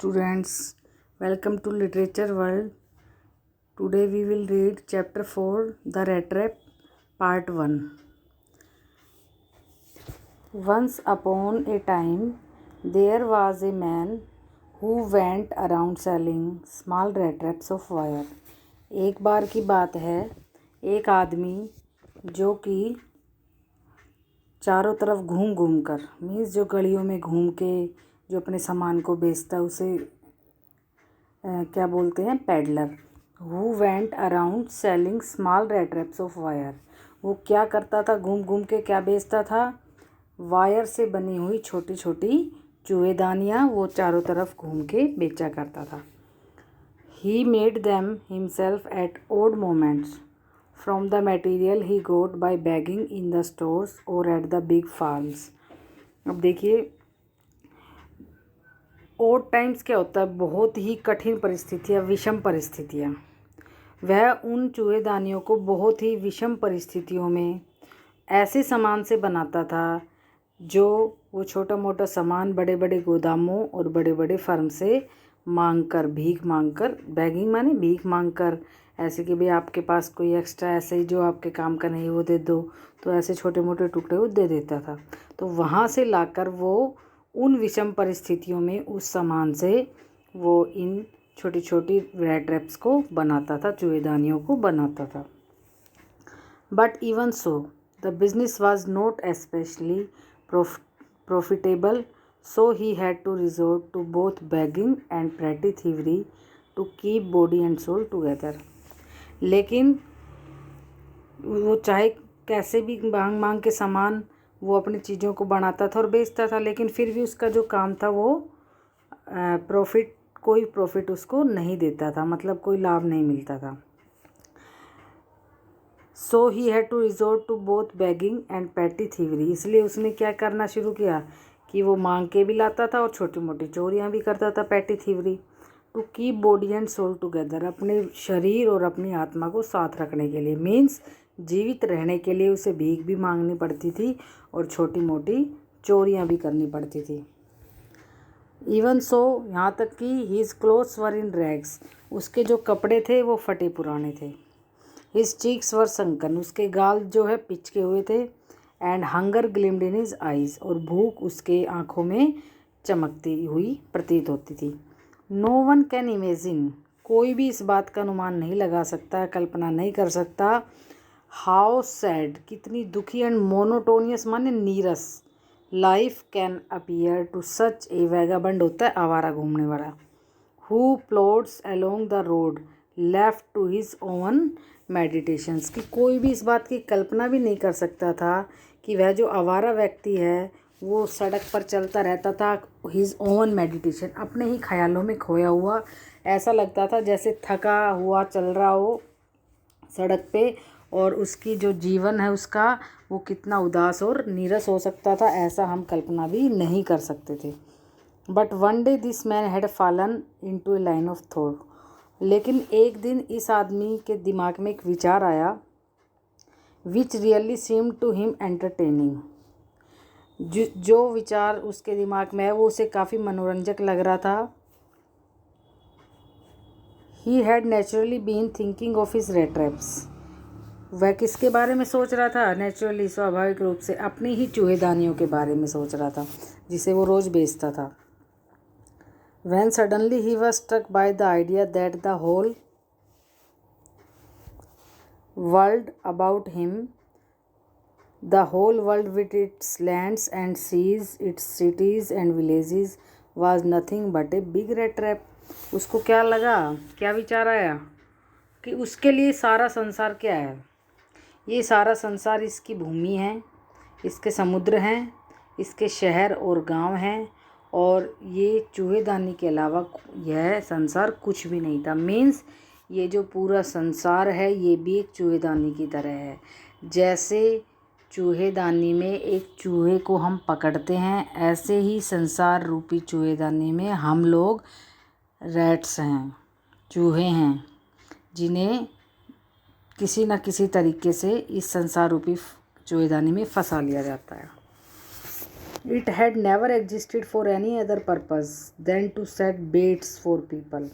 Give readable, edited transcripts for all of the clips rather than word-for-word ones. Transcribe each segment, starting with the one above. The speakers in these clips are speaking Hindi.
students, welcome to Literature World. Today we will read chapter 4, The Rat Trap, part 1. Once upon a time, there was a man who went around selling small rat traps of wire. एक बार की बात है, एक आदमी जो कि चारों तरफ घूम घूम कर मीन्स जो गलियों में घूम के जो अपने सामान को बेचता है उसे क्या बोलते हैं, peddler. Who went around selling small red traps of wire. वो क्या करता था, घूम घूम के क्या बेचता था, वायर से बनी हुई छोटी छोटी चूहेदानियाँ वो चारों तरफ घूम के बेचा करता था. He made them himself at odd moments from the material he got by begging in the stores और एट द बिग फॉल्स. अब देखिए, ओड टाइम्स क्या होता है, बहुत ही कठिन परिस्थितियाँ, विषम परिस्थितियाँ. वह उन चूहेदानियों को बहुत ही विषम परिस्थितियों में ऐसे सामान से बनाता था जो वो छोटा मोटा सामान बड़े बड़े गोदामों और बड़े बड़े फर्म से मांग कर, भीख मांग कर, बैगिंग माने भीख मांग कर, ऐसे कि भाई आपके पास कोई एक्स्ट्रा ऐसे ही जो आपके काम का नहीं वो दे दो, तो ऐसे छोटे मोटे टुकड़े वो दे देता था. तो वहाँ से लाकर वो उन विषम परिस्थितियों में उस सामान से वो इन छोटी छोटी रेड ट्रैप्स को बनाता था, चूहेदानियों को बनाता था. But even so the business was not especially profitable, so he had to resort to both begging and petty thievery to keep body and soul together. लेकिन वो चाहे कैसे भी मांग मांग के सामान वो अपनी चीज़ों को बनाता था और बेचता था, लेकिन फिर भी उसका जो काम था वो कोई प्रॉफिट उसको नहीं देता था, मतलब कोई लाभ नहीं मिलता था. So he had to resort to both begging and petty thievery. इसलिए उसने क्या करना शुरू किया कि वो मांग के भी लाता था और छोटी मोटी चोरियाँ भी करता था, petty thievery. To keep body and soul together, अपने शरीर और अपनी आत्मा को साथ रखने के लिए, मीन्स जीवित रहने के लिए उसे भीख भी मांगनी पड़ती थी और छोटी मोटी चोरियाँ भी करनी पड़ती थी. इवन सो, यहाँ तक कि हीज़ क्लोथ्स वर इन रैग्स, उसके जो कपड़े थे वो फटे पुराने थे. हिज चीक्स वर संकन, उसके गाल जो है पिचके हुए थे. And hunger ग्लिम्ड in his eyes, और भूख उसके आँखों में चमकती हुई प्रतीत होती थी. नो वन कैन इमेजिन, कोई भी इस बात का अनुमान नहीं लगा सकता, कल्पना नहीं कर सकता. हाउ सैड, कितनी दुखी, एंड मोनोटोनियस माने नीरस, life can appear to such a vagabond होता है आवारा घूमने वाला. Who plods along the road left to his own meditations, कि कोई भी इस बात की कल्पना भी नहीं कर सकता था कि वह जो आवारा व्यक्ति है वो सड़क पर चलता रहता था हिज ओवन मेडिटेशन, अपने ही ख्यालों में खोया हुआ. ऐसा लगता था जैसे थका हुआ चल रहा हो सड़क पे, और उसकी जो जीवन है उसका वो कितना उदास और नीरस हो सकता था, ऐसा हम कल्पना भी नहीं कर सकते थे. But one day this man had fallen into A line of thought, लेकिन एक दिन इस आदमी के दिमाग में एक विचार आया, which really seemed to him entertaining. जो विचार उसके दिमाग में है वो उसे काफ़ी मनोरंजक लग रहा था. He had naturally been thinking of his rat traps, वह किसके बारे में सोच रहा था, नेचुरली स्वाभाविक रूप से अपनी ही चूहेदानियों के बारे में सोच रहा था जिसे वो रोज़ बेचता था. When suddenly he was struck by the idea that the whole world about him, the whole world with its lands and seas, its cities and villages, was nothing but a big rat trap. उसको क्या लगा, क्या विचार आया कि उसके लिए सारा संसार क्या है, ये सारा संसार इसकी भूमि है, इसके समुद्र हैं, इसके शहर और गांव हैं, और ये चूहेदानी के अलावा यह संसार कुछ भी नहीं था. मीन्स ये जो पूरा संसार है ये भी एक चूहेदानी की तरह है. जैसे चूहेदानी में एक चूहे को हम पकड़ते हैं, ऐसे ही संसार रूपी चूहेदानी में हम लोग रैट्स हैं, चूहे हैं, जिन्हें किसी न किसी तरीके से इस संसार रूपी चूहेदानी में फंसा लिया जाता है. It had never existed for any other purpose than to set baits for people.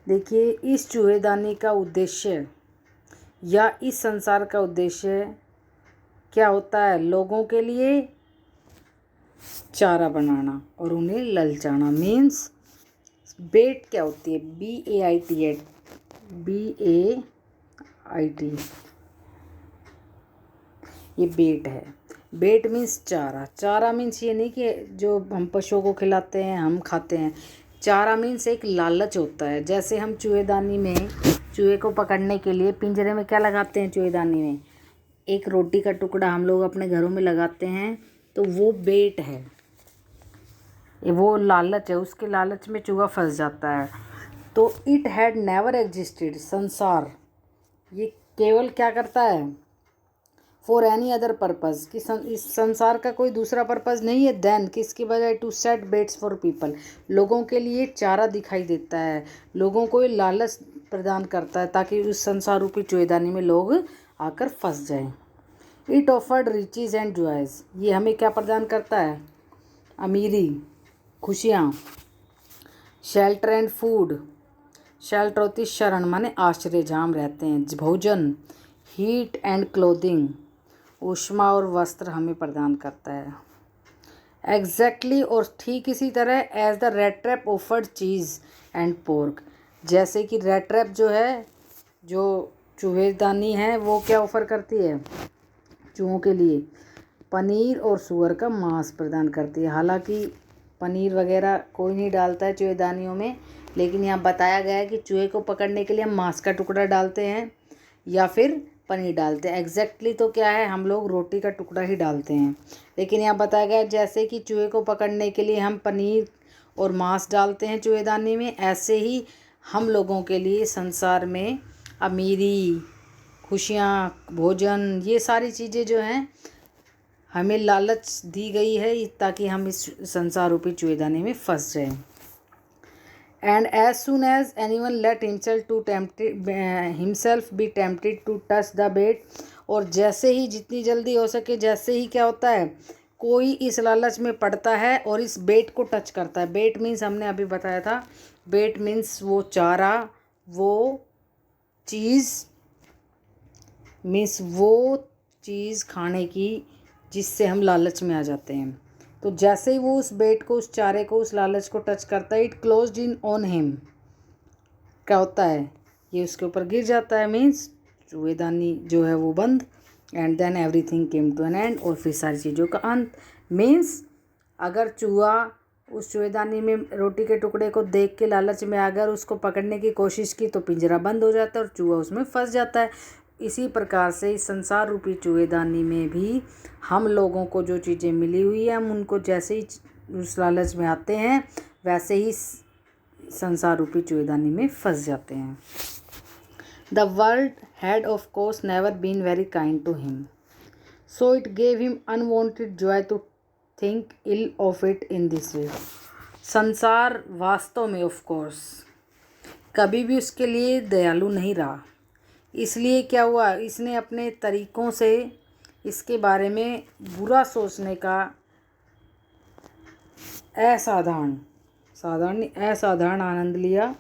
देखिए, इस चूहेदानी का उद्देश्य या इस संसार का उद्देश्य क्या होता है? लोगों के लिए चारा बनाना और उन्हें ललचाना। मीन्स बेट क्या होती है? BAIT, BAIT, ये बेट है। बेट मीन्स चारा। चारा मीन्स ये नहीं कि जो हम पशुओं को खिलाते हैं हम खाते हैं। चारा मीन्स एक लालच होता है। जैसे हम चूहेदानी में चूहे को पकड़ने के लिए पिंजरे में क्या लगाते हैं? चूहेदानी में एक रोटी का टुकड़ा हम लोग अपने घरों में लगाते हैं, तो वो बेट है, वो लालच है। उसके लालच में चूहा फंस जाता है। तो इट हैड नेवर एग्जिस्टेड, संसार ये केवल क्या करता है? फॉर एनी अदर पर्पज़, कि इस संसार का कोई दूसरा पर्पज़ नहीं है। देन किसकी बजाय? To set baits for people, लोगों के लिए चारा दिखाई देता है, लोगों को ये लालच प्रदान करता है ताकि उस संसार रूपी चूहेदानी में लोग आकर फंस जाएं। It offered riches and joys, ये हमें क्या प्रदान करता है? अमीरी, खुशियाँ। शेल्टर एंड फूड, शेल्टर होती शरण माने आश्रय, जहाँ हम रहते हैं। भोजन, हीट एंड क्लोथिंग, ऊष्मा और वस्त्र हमें प्रदान करता है। एग्जैक्टली और ठीक इसी तरह as the rat trap offered cheese and pork, जैसे कि रेड ट्रैप जो है, जो चूहेदानी है, वो क्या ऑफ़र करती है? चूहों के लिए पनीर और सूअर का मांस प्रदान करती है। हालांकि पनीर वगैरह कोई नहीं डालता है चूहेदानियों में, लेकिन यहाँ बताया गया है कि चूहे को पकड़ने के लिए हम मांस का टुकड़ा डालते हैं या फिर पनीर डालते हैं। एग्जैक्टली तो क्या है? हम लोग रोटी का टुकड़ा ही डालते हैं। लेकिन यहाँ बताया गया है जैसे कि चूहे को पकड़ने के लिए हम पनीर और मांस डालते हैं चूहेदानी में, ऐसे ही हम लोगों के लिए संसार में अमीरी, खुशियाँ, भोजन, ये सारी चीज़ें जो हैं हमें लालच दी गई है ताकि हम इस संसार रूपी चूहेदानी में फंस जाएं। And as soon as anyone let himself be tempted to touch the bait, और जैसे ही जितनी जल्दी हो सके, जैसे ही क्या होता है, कोई इस लालच में पड़ता है और इस बेट को टच करता है। बेट मीन्स हमने अभी बताया था, बेट मीन्स वो चारा, वो चीज़, मीन्स वो चीज़ खाने की जिससे हम लालच में आ जाते हैं। तो जैसे ही वो उस बेट को, उस चारे को, उस लालच को टच करता है, it closed in on him, क्या होता है? ये उसके ऊपर गिर जाता है। मीन्स चूहेदानी जो है वो बंद। And then everything came to an end, और फिर सारी चीज़ों का अंत। मीन्स अगर चूहा उस चूहेदानी में रोटी के टुकड़े को देख के लालच में आकर उसको पकड़ने की कोशिश की तो पिंजरा बंद हो जाता है और चूहा उसमें फंस जाता है। इसी प्रकार से इस संसार रूपी चूहेदानी में भी हम लोगों को जो चीज़ें मिली हुई है, हम उनको जैसे ही उस लालच में आते हैं वैसे ही संसार रूपी चूहेदानी में फंस जाते हैं। The world had of course never been very kind to him, so it gave him unwonted joy to think ill of it in this way. संसार वास्तव में ऑफ कोर्स कभी भी उसके लिए दयालु नहीं रहा, इसलिए क्या हुआ, इसने अपने तरीक़ों से इसके बारे में बुरा सोचने का असाधारण आनंद लिया।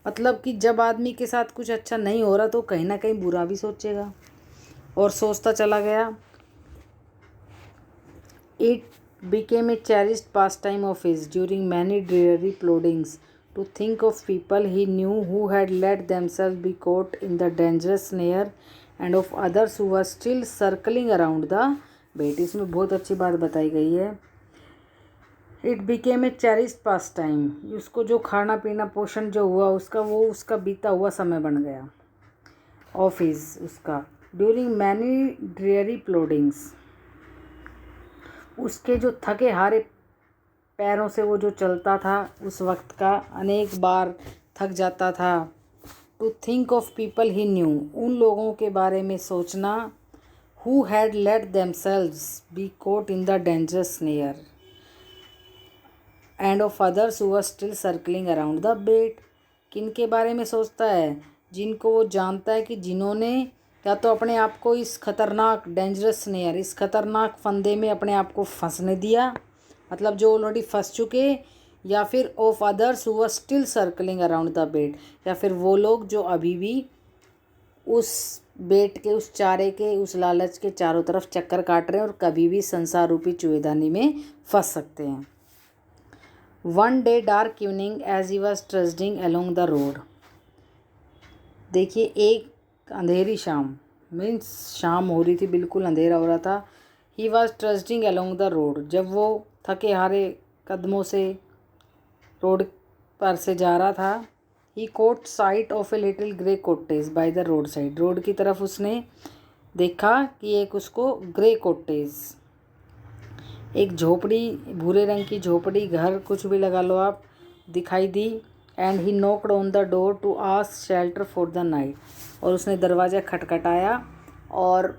मतलब कि जब आदमी के साथ कुछ अच्छा नहीं हो रहा तो कहीं ना कहीं बुरा भी सोचेगा, और सोचता चला गया। It became a cherished pastime of his during many dreary ploddings to think of people he knew who had let themselves be caught in the dangerous snare and of others who were still circling around the bait। इसमें बहुत अच्छी बात बताई गई है। It became a cherished pastime, उसको जो खाना पीना पोषण जो हुआ उसका, वो उसका बीता हुआ समय बन गया। of his, उसका during many dreary ploddings, उसके जो थके हारे पैरों से वो जो चलता था उस वक्त का, अनेक बार थक जाता था। To think of people he knew, उन लोगों के बारे में सोचना, who had let themselves be caught in the dangerous snare and of others who were still circling around the bait. किन के बारे में सोचता है? जिनको वो जानता है कि जिन्होंने या तो अपने आप को इस खतरनाक डेंजरस स्नेयर, इस खतरनाक फंदे में अपने आप को फंसने दिया, मतलब जो ऑलरेडी फंस चुके, या फिर of others who were still circling around the bait, या फिर वो लोग जो अभी भी उस बेट के, उस चारे के, उस लालच के चारों तरफ चक्कर काट रहे हैं और कभी भी संसार रूपी चूहेदानी में फंस सकते हैं। One day dark evening as he was trudging along the road. देखिए एक अंधेरी शाम, मीन्स शाम हो रही थी, बिल्कुल अंधेरा हो रहा था। ही was trudging along the road, जब वो थके हारे कदमों से रोड पर से जा रहा था। He caught sight of a little grey cottage by the roadside, road की तरफ उसने देखा कि एक उसको ग्रे कॉटेज, एक झोपड़ी, भूरे रंग की झोपड़ी, घर कुछ भी लगा लो आप, दिखाई दी। And he knocked on the door to ask shelter for the night, और उसने दरवाज़ा खटखटाया और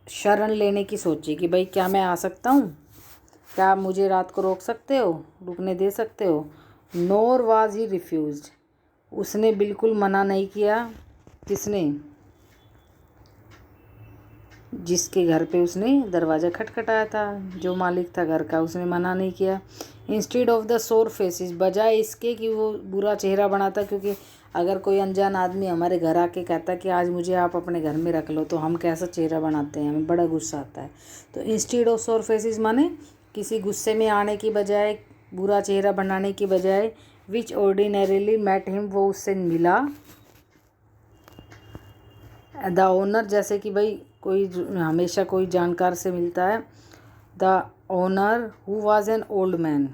शरण लेने की सोची कि भाई क्या मैं आ सकता हूँ, क्या आप मुझे रात को रोक सकते हो, रुकने दे सकते हो। नोर वाज ही रिफ्यूज्ड, उसने बिल्कुल मना नहीं किया। किसने? जिसके घर पे उसने दरवाज़ा खटखटाया था, जो मालिक था घर का, उसने मना नहीं किया। इंस्टेड ऑफ द सोर फेसिस, बजाय इसके कि वो बुरा चेहरा बनाता, क्योंकि अगर कोई अनजान आदमी हमारे घर आके कहता कि आज मुझे आप अपने घर में रख लो, तो हम कैसा चेहरा बनाते हैं, हमें बड़ा गुस्सा आता है। तो इंस्टेड ऑफ सोर फेसिस माने किसी गुस्से में आने की बजाय, बुरा चेहरा बनाने की बजाय, विच ऑर्डिनरीली मेट हिम, वो उससे मिला। द ओनर, जैसे कि भाई कोई हमेशा कोई जानकार से मिलता है। The owner who was an old man,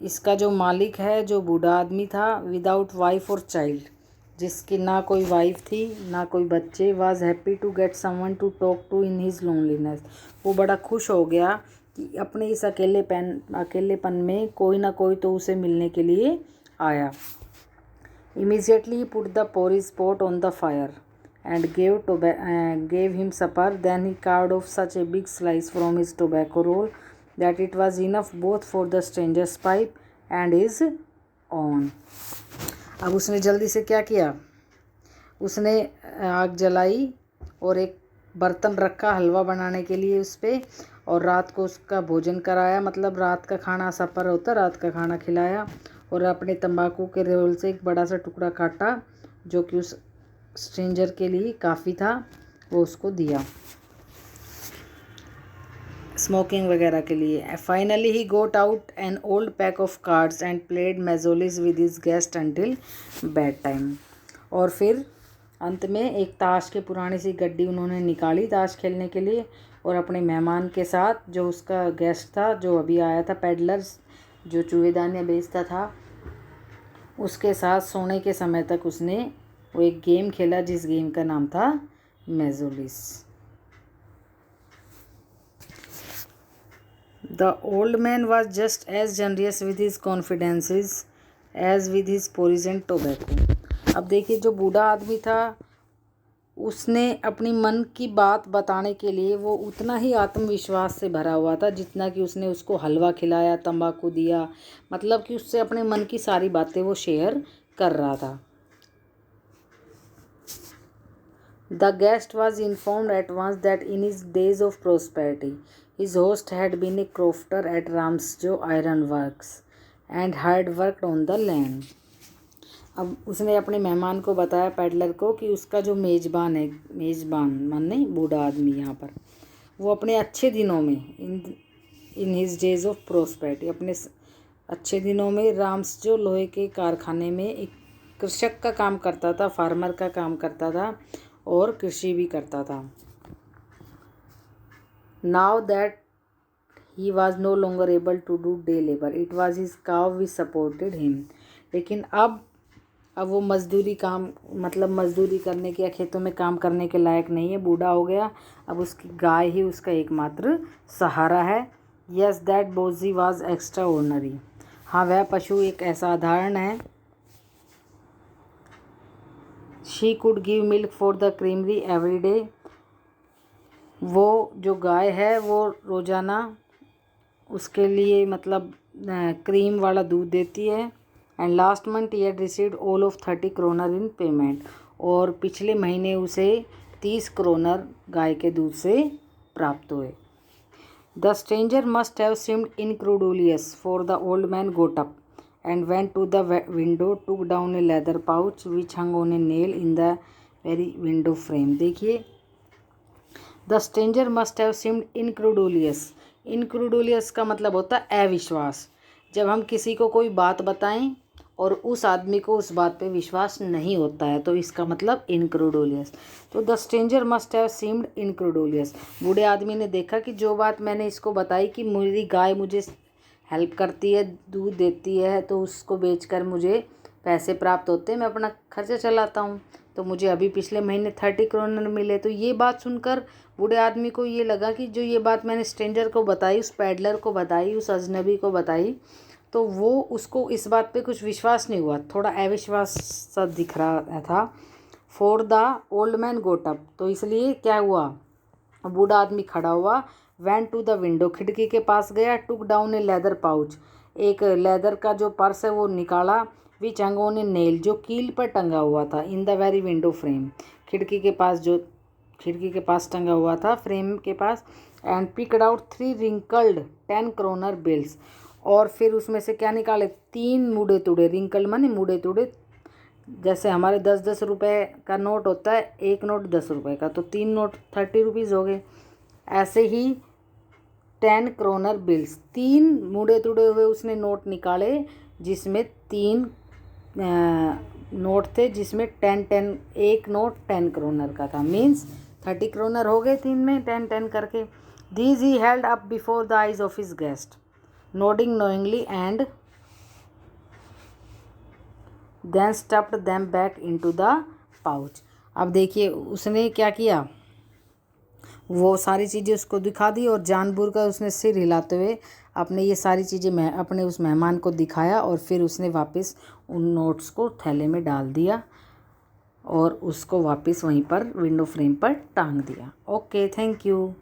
इसका जो मालिक है जो बूढ़ा आदमी था, विदाउट वाइफ और चाइल्ड, जिसकी ना कोई वाइफ थी ना कोई बच्चे। Was happy to get someone to talk to in his loneliness, वो बड़ा खुश हो गया कि अपने इस अकेलेपन में कोई ना कोई तो उसे मिलने के लिए आया। Immediately he put the porridge pot on the fire and gave him supper. Then he carved off such a big slice from his tobacco roll that it was enough both for the stranger's pipe and his own. अब उसने जल्दी से क्या किया, उसने आग जलाई और एक बर्तन रखा हलवा बनाने के लिए उस पर, और रात को उसका भोजन कराया, मतलब रात का खाना, सपर होता, रात का खाना खिलाया, और अपने तंबाकू के रोल से एक बड़ा सा टुकड़ा काटा जो कि उस स्ट्रेंजर के लिए काफ़ी था, वो उसको दिया स्मोकिंग वगैरह के लिए। Finally he got out an old pack of cards and played mjolis with his guest until bedtime, और फिर अंत में एक ताश के पुरानी सी गड्डी उन्होंने निकाली ताश खेलने के लिए, और अपने मेहमान के साथ, जो उसका गेस्ट था जो अभी आया था, पेडलर्स जो चूहेदानियाँ बेचता था, उसके साथ सोने के समय तक उसने वो एक गेम खेला जिस गेम का नाम था mjolis. The old man was just as generous with his confidences as with his porridge and tobacco. अब देखिए जो बूढ़ा आदमी था, उसने अपनी मन की बात बताने के लिए वो उतना ही आत्मविश्वास से भरा हुआ था जितना कि उसने उसको हलवा खिलाया, तंबाकू दिया, मतलब कि उससे अपने मन की सारी बातें वो शेयर कर रहा था। The guest was informed at once that in his days of prosperity, his host had been a crofter at Ramsjo Iron Works and had worked on the land. अब उसने अपने मेहमान को बताया, पैडलर को, कि उसका जो मेज़बान है, मेज़बान माने बूढ़ा आदमी यहाँ पर, वो अपने अच्छे दिनों में, in his days of prosperity, अपने अच्छे दिनों में राम्सजो लोहे के कारखाने में एक कृषक का काम करता था, फार्मर का काम करता था, और कृषि भी करता था। Now that he was no longer able to do day labour, it was his cow which supported him. लेकिन अब वो मजदूरी काम, मतलब मजदूरी करने के या खेतों में काम करने के लायक नहीं है, बूढ़ा हो गया, अब उसकी गाय ही उसका एकमात्र सहारा है। Yes that Bossy was extraordinary, हाँ वह पशु एक असाधारण है। She could give milk for the creamery every day, वो जो गाय है वो रोज़ाना उसके लिए मतलब क्रीम वाला दूध देती है। And last month he had received all of 30 kronor in payment, और पिछले महीने उसे 30 क्रोनर गाय के दूध से प्राप्त हुए। The stranger must have seemed incredulous for the old man got up and went to the window, took down a leather pouch which hung on a nail in the very window frame। देखिए, the stranger must have seemed incredulous. Incredulous का मतलब होता है अविश्वास। जब हम किसी को कोई बात बताएं और उस आदमी को उस बात पे विश्वास नहीं होता है तो इसका मतलब इनक्रेडुलियस। तो the stranger must have seemed incredulous. बूढ़े आदमी ने देखा कि जो बात मैंने इसको बताई कि मेरी गाय मुझे हेल्प करती है, दूध देती है, तो उसको बेचकर मुझे पैसे प्राप्त होते हैं, मैं अपना खर्चा चलाता हूँ, तो मुझे अभी पिछले महीने 30 क्रोनर मिले। तो ये बात सुनकर बूढ़े आदमी को ये लगा कि जो ये बात मैंने स्ट्रेंजर को बताई, उस पैडलर को बताई, उस अजनबी को बताई, तो वो उसको इस बात पे कुछ विश्वास नहीं हुआ, थोड़ा अविश्वास सा दिख रहा था। For the old man got up, तो इसलिए क्या हुआ, बूढ़ा आदमी खड़ा हुआ। वेंट टू द विंडो, खिड़की के पास गया। टुक डाउन ए लेदर पाउच, एक लेदर का जो पर्स है वो निकाला। विच हंग ऑन ए नेल, जो कील पर टंगा हुआ था। In the very window frame, खिड़की के पास टंगा हुआ था, फ्रेम के पास। And picked out 3 wrinkled 10 kroner bills, और फिर उसमें से क्या निकाले, 3 मुड़े तुड़े। रिंकल्ड माने मुड़े तुड़े, जैसे हमारे 10-10 रुपये का नोट होता है, एक नोट 10 रुपये का, तो 3 नोट 30 रुपीज़ हो गए। ऐसे ही 10 क्रोनर बिल्स, 3 मुड़े तुड़े हुए उसने नोट निकाले जिसमें 3 नोट थे, जिसमें 10 एक नोट 10 क्रोनर का था। मीन्स 30 क्रोनर हो गए 3 में, 10 करके। These he held up before the eyes of his guest, nodding knowingly and then stuffed them back into the pouch. अब देखिए उसने क्या किया, वो सारी चीज़ें उसको दिखा दी और जानबूझकर उसने सिर हिलाते हुए अपने ये सारी चीज़ें अपने उस मेहमान को दिखाया, और फिर उसने वापस उन नोट्स को थैले में डाल दिया और उसको वापस वहीं पर विंडो फ्रेम पर टांग दिया। Okay, thank you.